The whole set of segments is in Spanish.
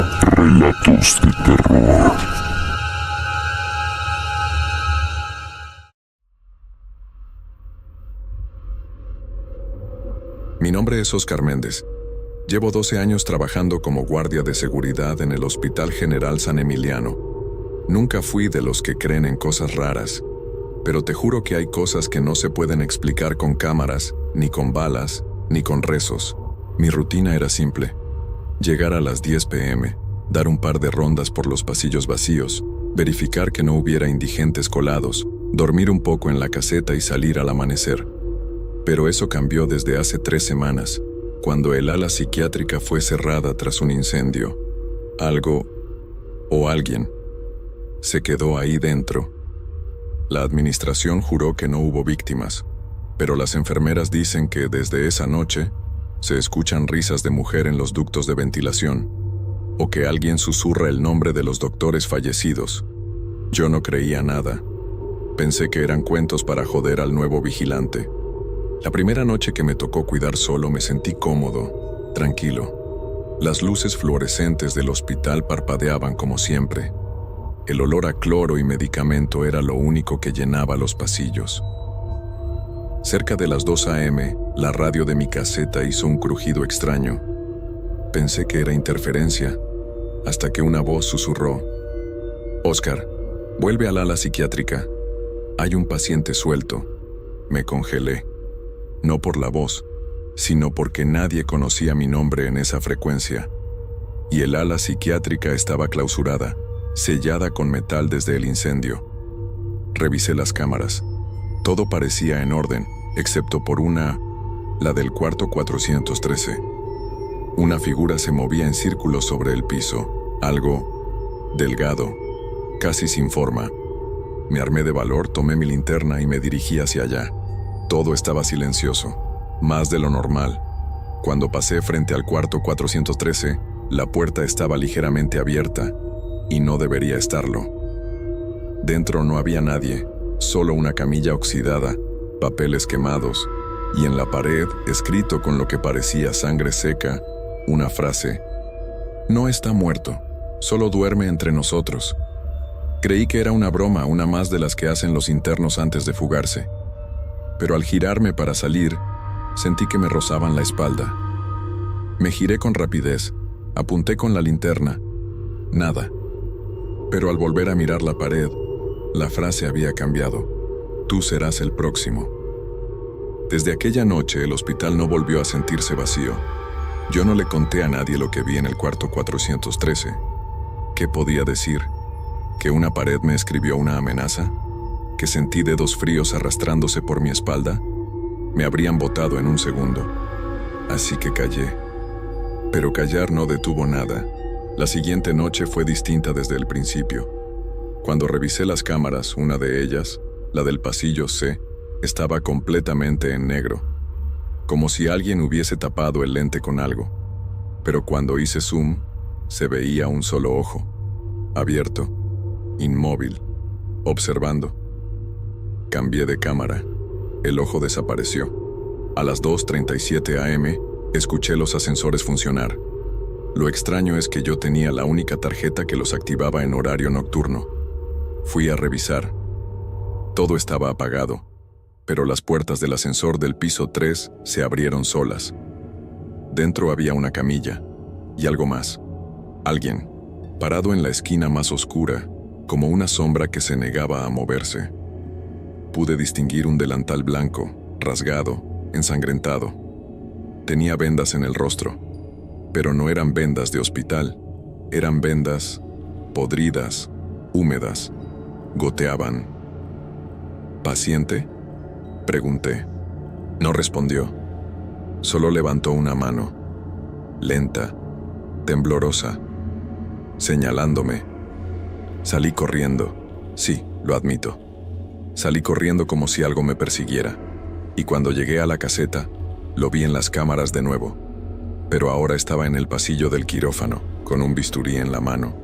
Relatos de terror. Mi nombre es Oscar Méndez. Llevo 12 años trabajando como guardia de seguridad en el Hospital General San Emiliano. Nunca fui de los que creen en cosas raras, pero te juro que hay cosas que no se pueden explicar con cámaras, ni con balas, ni con rezos. Mi rutina era simple: llegar a las 10 p.m., dar un par de rondas por los pasillos vacíos, verificar que no hubiera indigentes colados, dormir un poco en la caseta y salir al amanecer. Pero eso cambió desde hace 3 semanas, cuando el ala psiquiátrica fue cerrada tras un incendio. Algo, o alguien, se quedó ahí dentro. La administración juró que no hubo víctimas, pero las enfermeras dicen que desde esa noche se escuchan risas de mujer en los ductos de ventilación, o que alguien susurra el nombre de los doctores fallecidos. Yo no creía nada. Pensé que eran cuentos para joder al nuevo vigilante. La primera noche que me tocó cuidar solo me sentí cómodo, tranquilo. Las luces fluorescentes del hospital parpadeaban como siempre. El olor a cloro y medicamento era lo único que llenaba los pasillos. Cerca de las 2 a.m., la radio de mi caseta hizo un crujido extraño. Pensé que era interferencia, hasta que una voz susurró: «Oscar, vuelve al ala psiquiátrica. Hay un paciente suelto». Me congelé. No por la voz, sino porque nadie conocía mi nombre en esa frecuencia. Y el ala psiquiátrica estaba clausurada, sellada con metal desde el incendio. Revisé las cámaras. Todo parecía en orden, excepto por una, la del cuarto 413. Una figura se movía en círculos sobre el piso, algo delgado, casi sin forma. Me armé de valor, tomé mi linterna y me dirigí hacia allá. Todo estaba silencioso, más de lo normal. Cuando pasé frente al cuarto 413, la puerta estaba ligeramente abierta, y no debería estarlo. Dentro no había nadie, solo una camilla oxidada, papeles quemados, y en la pared, escrito con lo que parecía sangre seca, una frase: «No está muerto, solo duerme entre nosotros». Creí que era una broma, una más de las que hacen los internos antes de fugarse. Pero al girarme para salir, sentí que me rozaban la espalda. Me giré con rapidez, apunté con la linterna. Nada. Pero al volver a mirar la pared, la frase había cambiado: «Tú serás el próximo». Desde aquella noche el hospital no volvió a sentirse vacío. Yo no le conté a nadie lo que vi en el cuarto 413. ¿Qué podía decir? ¿Que una pared me escribió una amenaza? ¿Que sentí dedos fríos arrastrándose por mi espalda? Me habrían botado en un segundo. Así que callé. Pero callar no detuvo nada. La siguiente noche fue distinta desde el principio. Cuando revisé las cámaras, una de ellas, la del pasillo C, estaba completamente en negro, como si alguien hubiese tapado el lente con algo. Pero cuando hice zoom, se veía un solo ojo, abierto, inmóvil, observando. Cambié de cámara. El ojo desapareció. A las 2:37 a.m., escuché los ascensores funcionar. Lo extraño es que yo tenía la única tarjeta que los activaba en horario nocturno. Fui a revisar. Todo estaba apagado, pero las puertas del ascensor del piso 3 se abrieron solas. Dentro había una camilla y algo más. Alguien, parado en la esquina más oscura, como una sombra que se negaba a moverse. Pude distinguir un delantal blanco, rasgado, ensangrentado. Tenía vendas en el rostro, pero no eran vendas de hospital. Eran vendas podridas, húmedas, goteaban. ¿Paciente?, pregunté. No respondió. Solo levantó una mano, lenta, temblorosa, señalándome. Salí corriendo. Sí, lo admito. Salí corriendo como si algo me persiguiera, y cuando llegué a la caseta, lo vi en las cámaras de nuevo, pero ahora estaba en el pasillo del quirófano, con un bisturí en la mano.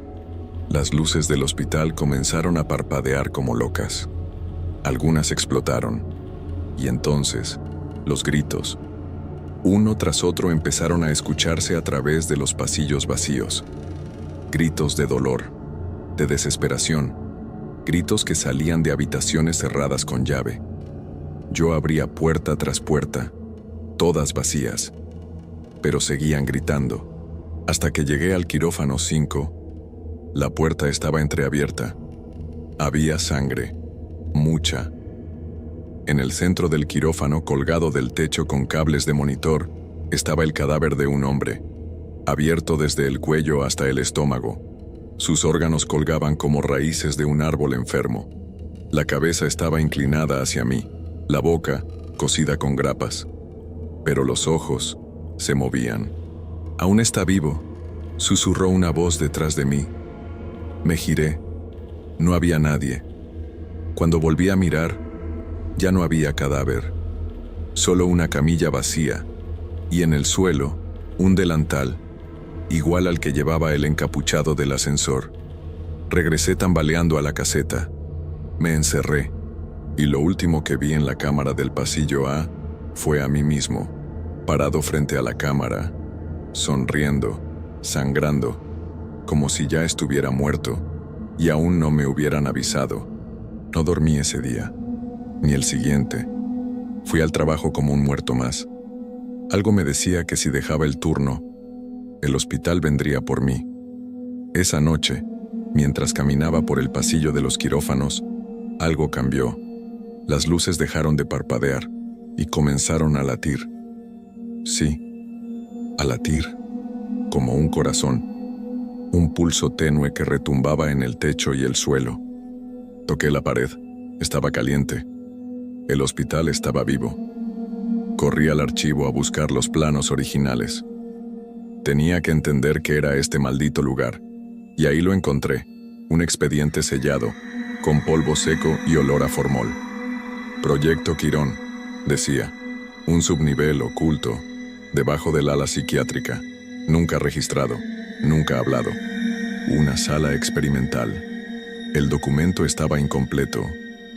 Las luces del hospital comenzaron a parpadear como locas. Algunas explotaron, y entonces, los gritos, uno tras otro, empezaron a escucharse a través de los pasillos vacíos. gritos de dolor, de desesperación, gritos que salían de habitaciones cerradas con llave. Yo abría puerta tras puerta, todas vacías, pero seguían gritando. Hasta que llegué al quirófano 5, la puerta estaba entreabierta. Había sangre, mucha. En el centro del quirófano, colgado del techo con cables de monitor, estaba el cadáver de un hombre, abierto desde el cuello hasta el estómago. Sus órganos colgaban como raíces de un árbol enfermo. La cabeza estaba inclinada hacia mí, la boca cosida con grapas. Pero los ojos se movían. «Aún está vivo», susurró una voz detrás de mí. Me giré. No había nadie. Cuando volví a mirar, ya no había cadáver. Solo una camilla vacía, y en el suelo, un delantal, igual al que llevaba el encapuchado del ascensor. Regresé tambaleando a la caseta. Me encerré, y lo último que vi en la cámara del pasillo A fue a mí mismo, parado frente a la cámara, sonriendo, sangrando, como si ya estuviera muerto, y aún no me hubieran avisado. No dormí ese día, ni el siguiente. Fui al trabajo como un muerto más. Algo me decía que si dejaba el turno, el hospital vendría por mí. Esa noche, mientras caminaba por el pasillo de los quirófanos, algo cambió. Las luces dejaron de parpadear y comenzaron a latir. Sí, a latir, como un corazón. Un pulso tenue que retumbaba en el techo y el suelo. Toqué la pared. Estaba caliente. El hospital estaba vivo. Corrí al archivo a buscar los planos originales. Tenía que entender qué era este maldito lugar, y ahí lo encontré, un expediente sellado, con polvo seco y olor a formol. Proyecto Quirón, decía, un subnivel oculto, debajo del ala psiquiátrica, nunca registrado, nunca hablado. Una sala experimental. El documento estaba incompleto,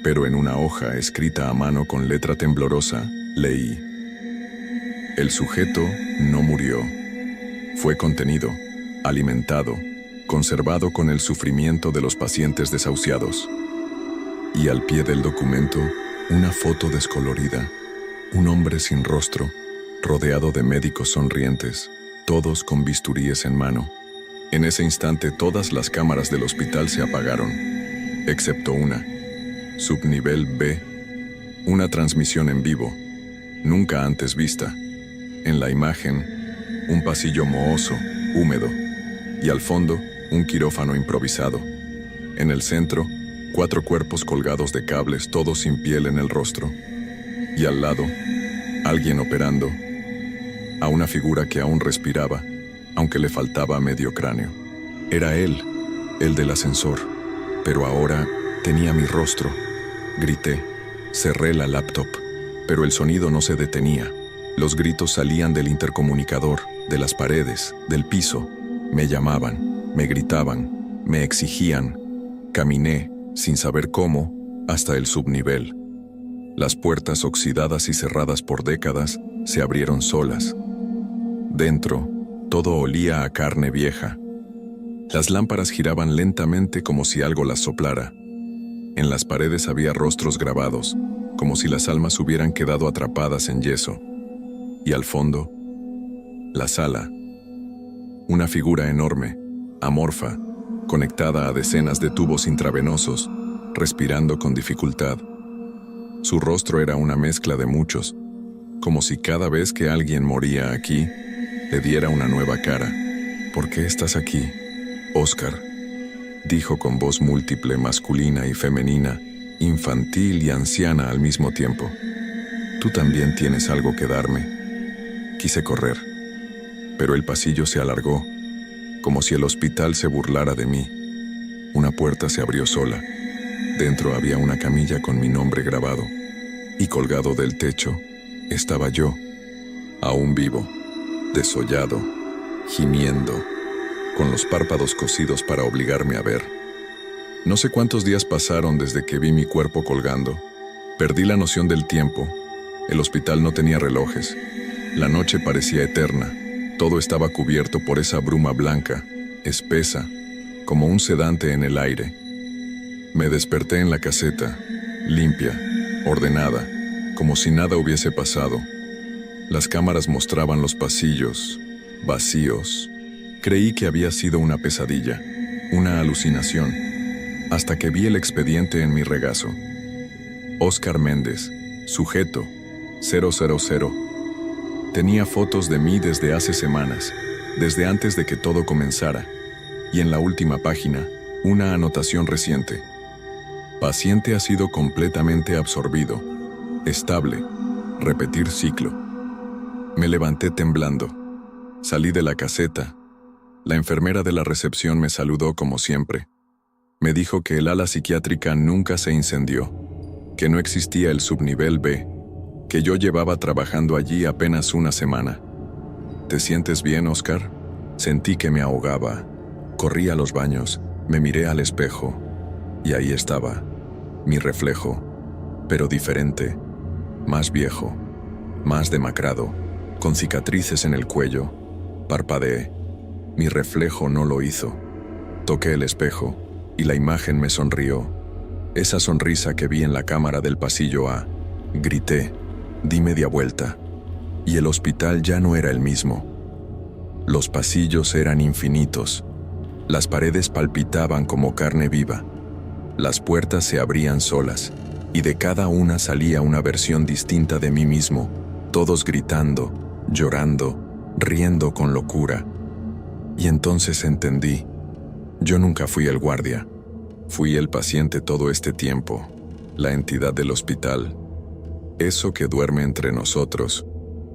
pero en una hoja escrita a mano con letra temblorosa, leí: el sujeto no murió. Fue contenido, alimentado, conservado con el sufrimiento de los pacientes desahuciados. Y al pie del documento, una foto descolorida, un hombre sin rostro, rodeado de médicos sonrientes, todos con bisturíes en mano. En ese instante todas las cámaras del hospital se apagaron, excepto una, subnivel B, una transmisión en vivo, nunca antes vista. En la imagen, un pasillo mohoso, húmedo, y al fondo, un quirófano improvisado. En el centro, 4 cuerpos colgados de cables, todos sin piel en el rostro. Y al lado, alguien operando, a una figura que aún respiraba, aunque le faltaba medio cráneo. Era él, el del ascensor, pero ahora tenía mi rostro. Grité, cerré la laptop, pero el sonido no se detenía. Los gritos salían del intercomunicador, de las paredes, del piso. Me llamaban, me gritaban, me exigían. Caminé, sin saber cómo, hasta el subnivel. Las puertas oxidadas y cerradas por décadas se abrieron solas. Dentro, todo olía a carne vieja. Las lámparas giraban lentamente como si algo las soplara. En las paredes había rostros grabados, como si las almas hubieran quedado atrapadas en yeso. Y al fondo, la sala. Una figura enorme, amorfa, conectada a decenas de tubos intravenosos, respirando con dificultad. Su rostro era una mezcla de muchos, como si cada vez que alguien moría aquí, le diera una nueva cara. ¿Por qué estás aquí, Oscar?, dijo con voz múltiple, masculina y femenina, infantil y anciana al mismo tiempo. Tú también tienes algo que darme. Quise correr, pero el pasillo se alargó, como si el hospital se burlara de mí. Una puerta se abrió sola. Dentro había una camilla con mi nombre grabado, y colgado del techo estaba yo, aún vivo, desollado, gimiendo, con los párpados cosidos para obligarme a ver. No sé cuántos días pasaron desde que vi mi cuerpo colgando. Perdí la noción del tiempo. El hospital no tenía relojes. La noche parecía eterna. Todo estaba cubierto por esa bruma blanca, espesa, como un sedante en el aire. Me desperté en la caseta, limpia, ordenada, como si nada hubiese pasado. Las cámaras mostraban los pasillos, vacíos. Creí que había sido una pesadilla, una alucinación, hasta que vi el expediente en mi regazo. Óscar Méndez, sujeto, 000. Tenía fotos de mí desde hace semanas, desde antes de que todo comenzara, y en la última página, una anotación reciente. Paciente ha sido completamente absorbido, estable, repetir ciclo. Me levanté temblando. Salí de la caseta. La enfermera de la recepción me saludó como siempre. Me dijo que el ala psiquiátrica nunca se incendió, que no existía el subnivel B, que yo llevaba trabajando allí apenas una semana. ¿Te sientes bien, Óscar? Sentí que me ahogaba. Corrí a los baños, me miré al espejo, y ahí estaba, mi reflejo, pero diferente, más viejo, más demacrado, con cicatrices en el cuello. Parpadeé. Mi reflejo no lo hizo. Toqué el espejo, y la imagen me sonrió. Esa sonrisa que vi en la cámara del pasillo A. Grité, di media vuelta, y el hospital ya no era el mismo. Los pasillos eran infinitos. Las paredes palpitaban como carne viva. Las puertas se abrían solas, y de cada una salía una versión distinta de mí mismo, todos gritando, llorando, riendo con locura. Y entonces entendí. Yo nunca fui el guardia. Fui el paciente todo este tiempo, la entidad del hospital. Eso que duerme entre nosotros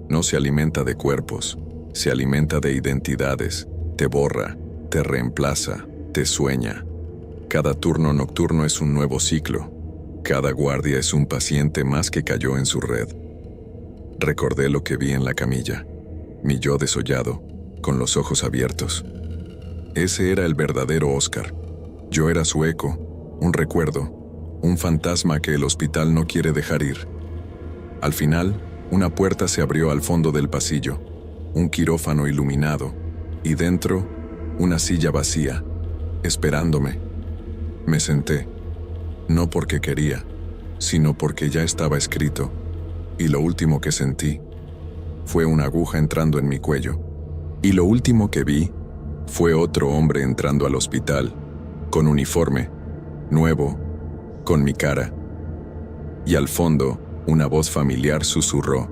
no se alimenta de cuerpos, se alimenta de identidades, te borra, te reemplaza, te sueña. Cada turno nocturno es un nuevo ciclo. Cada guardia es un paciente más que cayó en su red. Recordé lo que vi en la camilla, mi yo desollado, con los ojos abiertos. Ese era el verdadero Óscar. Yo era su eco, un recuerdo, un fantasma que el hospital no quiere dejar ir. Al final, una puerta se abrió al fondo del pasillo, un quirófano iluminado, y dentro, una silla vacía, esperándome. Me senté, no porque quería, sino porque ya estaba escrito, y lo último que sentí fue una aguja entrando en mi cuello, y lo último que vi fue otro hombre entrando al hospital, con uniforme, nuevo, con mi cara. Y al fondo, una voz familiar susurró: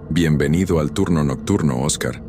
«Bienvenido al turno nocturno, Óscar».